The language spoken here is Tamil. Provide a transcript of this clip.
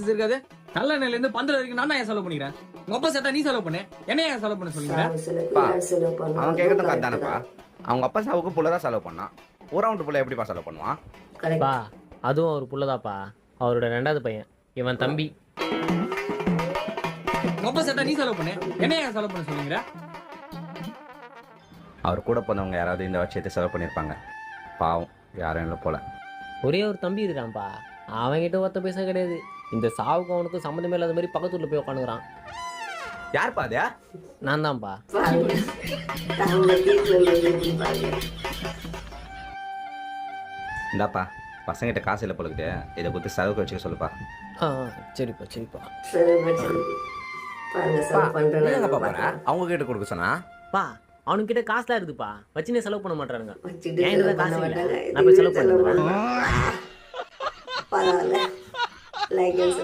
அனாலிசிஸ் இருக்காது. நல்ல நிலையில இருந்து பந்தல வரைக்கும் நான் ஏன் செலவு பண்ணிக்கிறேன்? உங்க அப்பா சேர்த்தா நீ செலவு பண்ணு, என்ன ஏன் செலவு பண்ண சொல்லுங்க? அவன் கேட்கறதும் கரெக்டானப்பா. அவங்க அப்பா சாவுக்கு புள்ளதான் செலவு பண்ணான். ஊராவுண்டு புள்ள எப்படிப்பா செலவு பண்ணுவான்? பா அதுவும் அவர் புள்ளதாப்பா, அவரோட 2வது பையன், இவன் தம்பி. உங்க அப்பா சேர்த்தா நீ செலவு பண்ணு, என்ன ஏன் செலவு பண்ண சொல்லுங்க? அவர் கூட போனவங்க யாராவது இந்த வருஷத்தை செலவு பண்ணியிருப்பாங்க. பாவம் யாரும் இல்லை போல. ஒரே ஒரு தம்பி இருக்கான்ப்பா, அவன்கிட்ட ஒத்த பைசா கிடையாது. இந்த சாவுக்கு அவனுக்கும் சம்மந்தமே இல்லாத மாதிரி பக்கத்து ஊர்ல போய் உட்காந்துக்கிறான். யாருப்பா அது? நான் தான்ப்பா. இந்தாப்பா, பசங்கிட்ட காசு இல்லை போலக்கிட்டு, இதை கொடுத்து செலவுக்கு வச்சுக்க சொல்லுப்பா. சரிப்பா சரிப்பா. எங்கப்பா போற? அவங்க கிட்ட கொடுக்க சொன்னா? பா அவனுக்கிட்ட காசுலாம் இருக்குதுப்பா, வச்சுனே செலவு பண்ண மாட்டானுங்க. வச்சுட்டு என்கிட்ட தான் செலவு காசு இல்லை, பண்ண மாட்டாங்க. நான் போய் செலவு செலவு பண்ணுறேன். பரவாயில்ல. லைக்